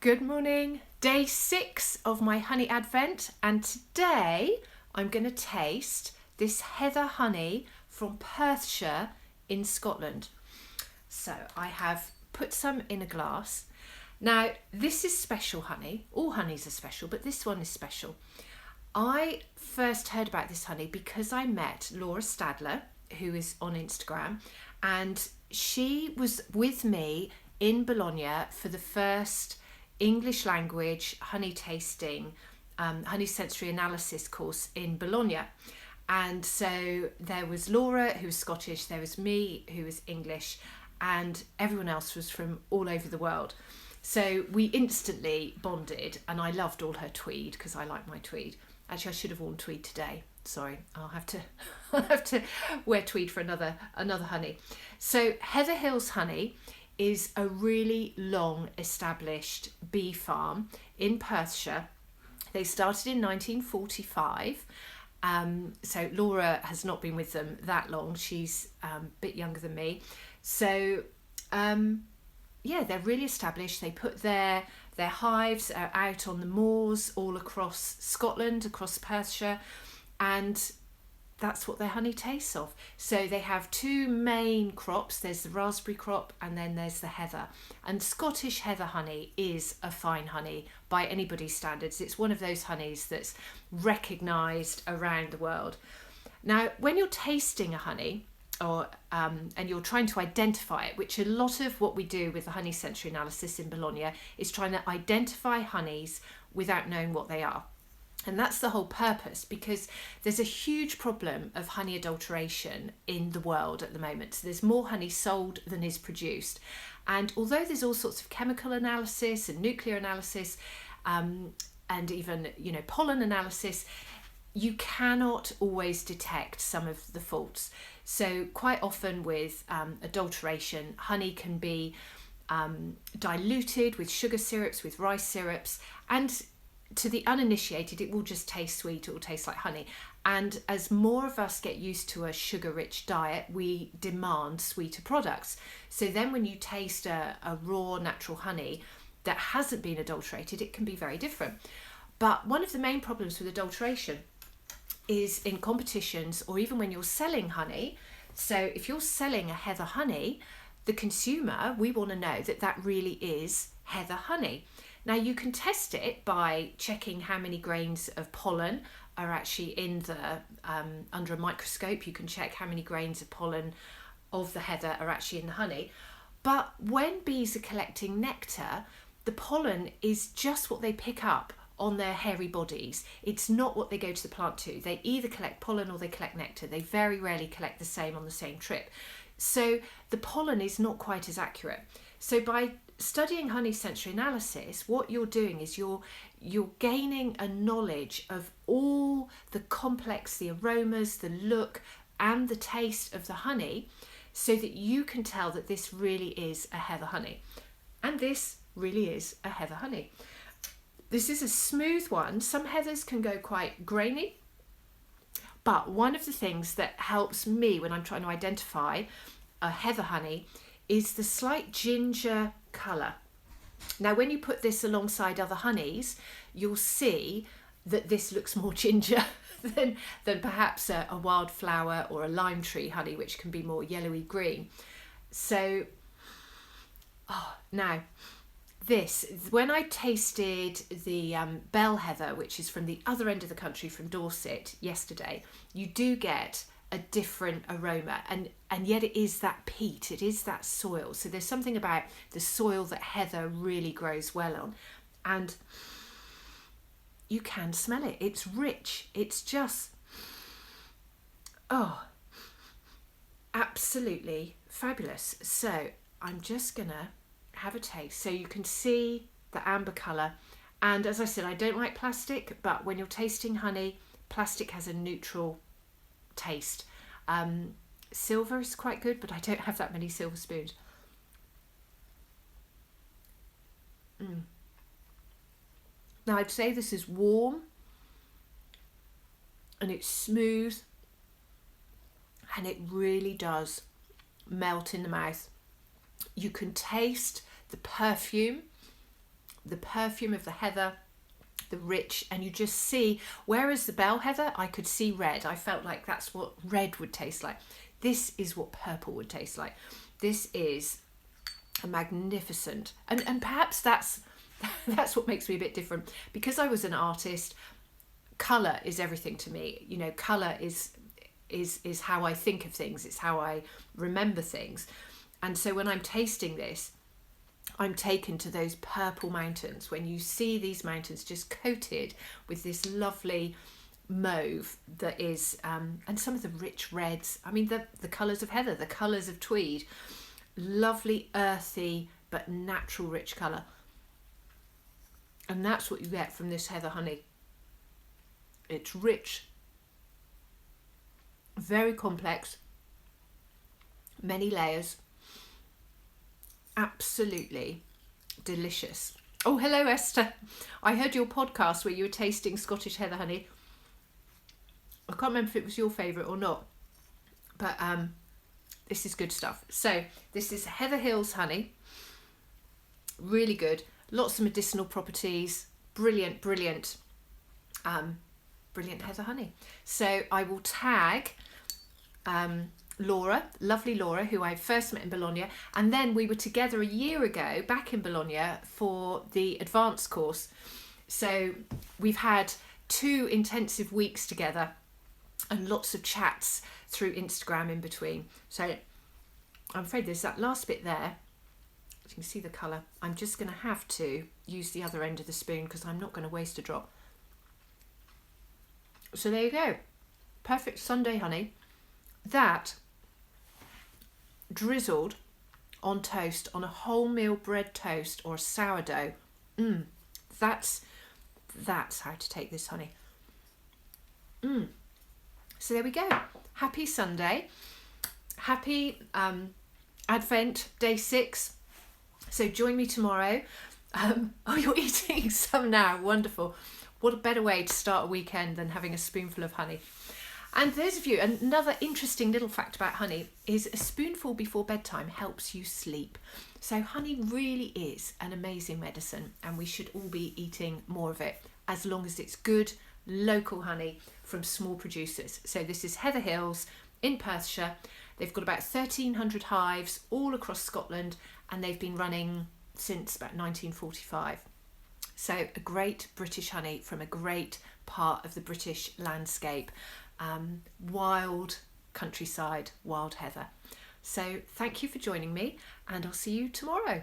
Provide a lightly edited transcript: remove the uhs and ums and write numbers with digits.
Good morning. Day 6 of my honey advent, and today I'm going to taste this heather honey from Perthshire in Scotland. So I have put some in a glass. Now this is special honey. All honeys are special, but this one is special. I first heard about this honey because I met Laura Stadler, who is on Instagram, and she was with me in Bologna for the first English language honey tasting, honey sensory analysis course in Bologna. And so there was Laura, who was Scottish, there was me, who was English, and everyone else was from all over the world. So we instantly bonded, and I loved all her tweed because I like my tweed. Actually, I should have worn tweed today. Sorry, I'll have to wear tweed for another honey. So Heather Hills Honey is a really long established bee farm in Perthshire. They started in 1945. So Laura has not been with them that long. She's a bit younger than me. So they're really established. They put their hives out on the moors all across Scotland, across Perthshire, and that's what their honey tastes of. So they have two main crops. There's the raspberry crop and then there's the heather. And Scottish heather honey is a fine honey by anybody's standards. It's one of those honeys that's recognised around the world. Now, when you're tasting a honey, and you're trying to identify it, which a lot of what we do with the honey sensory analysis in Bologna is trying to identify honeys without knowing what they are. And that's the whole purpose, because there's a huge problem of honey adulteration in the world at the moment. So there's more honey sold than is produced. And although there's all sorts of chemical analysis and nuclear analysis, and even, pollen analysis, you cannot always detect some of the faults. So quite often with adulteration, honey can be diluted with sugar syrups, with rice syrups, and to the uninitiated, it will just taste sweet. It will taste like honey. And as more of us get used to a sugar-rich diet, we demand sweeter products. So then when you taste a raw natural honey that hasn't been adulterated, it can be very different. But one of the main problems with adulteration is in competitions, or even when you're selling honey. So if you're selling a heather honey, the consumer, we want to know that that really is heather honey. Now you can test it by checking how many grains of pollen are actually in the under a microscope. You can check how many grains of pollen of the heather are actually in the honey. But when bees are collecting nectar, the pollen is just what they pick up on their hairy bodies. It's not what they go to the plant to. They either collect pollen or they collect nectar. They very rarely collect the same on the same trip. So the pollen is not quite as accurate. So by studying honey sensory analysis, what you're doing is you're gaining a knowledge of all the complex, the aromas, the look and the taste of the honey, so that you can tell that this really is a heather honey. And this really is a heather honey. This is a smooth one. Some heathers can go quite grainy, but one of the things that helps me when I'm trying to identify a heather honey is the slight ginger colour. Now, when you put this alongside other honeys, you'll see that this looks more ginger than perhaps a wildflower or a lime tree honey, which can be more yellowy green. So, now, when I tasted the bell heather, which is from the other end of the country, from Dorset, yesterday, you do get a different aroma, and yet it is that peat, it is that soil. So there's something about the soil that heather really grows well on, and you can smell it. It's rich. It's just, absolutely fabulous. So I'm just gonna have a taste. So you can see the amber colour, and as I said, I don't like plastic, but when you're tasting honey, plastic has a neutral taste. Silver is quite good, but I don't have that many silver spoons. Now I'd say this is warm and it's smooth, and it really does melt in the mouth. You can taste the perfume the perfume of the heather, the rich, and you just see, whereas the bell heather, I could see red. I felt like that's what red would taste like. This is what purple would taste like. This is a magnificent, and perhaps that's what makes me a bit different. Because I was an artist, colour is everything to me. You know, colour is how I think of things. It's how I remember things. And so when I'm tasting this, I'm taken to those purple mountains, when you see these mountains just coated with this lovely mauve that is, and some of the rich reds. I mean, the colours of heather, the colours of tweed, lovely earthy but natural rich colour. And that's what you get from this heather honey. It's rich, very complex, many layers, absolutely delicious. Oh, hello Esther. I heard your podcast where you were tasting Scottish heather honey. I can't remember if it was your favourite or not, but this is good stuff. So this is Heather Hills honey, really good, lots of medicinal properties, brilliant heather honey. So I will tag Laura, lovely Laura, who I first met in Bologna, and then we were together a year ago back in Bologna for the advanced course. So we've had 2 intensive weeks together and lots of chats through Instagram in between. So I'm afraid there's that last bit there. You can see the colour. I'm just going to have to use the other end of the spoon because I'm not going to waste a drop. So there you go. Perfect Sunday honey. That drizzled on toast, on a wholemeal bread toast or a sourdough. That's how to take this honey. So there we go. Happy Sunday. Happy Advent, day 6. So join me tomorrow. Oh, you're eating some now. Wonderful. What a better way to start a weekend than having a spoonful of honey. And those of you, another interesting little fact about honey is a spoonful before bedtime helps you sleep. So honey really is an amazing medicine, and we should all be eating more of it, as long as it's good local honey from small producers. So this is Heather Hills in Perthshire. They've got about 1,300 hives all across Scotland, and they've been running since about 1945. So a great British honey from a great part of the British landscape. Wild countryside, wild heather. So thank you for joining me, and I'll see you tomorrow.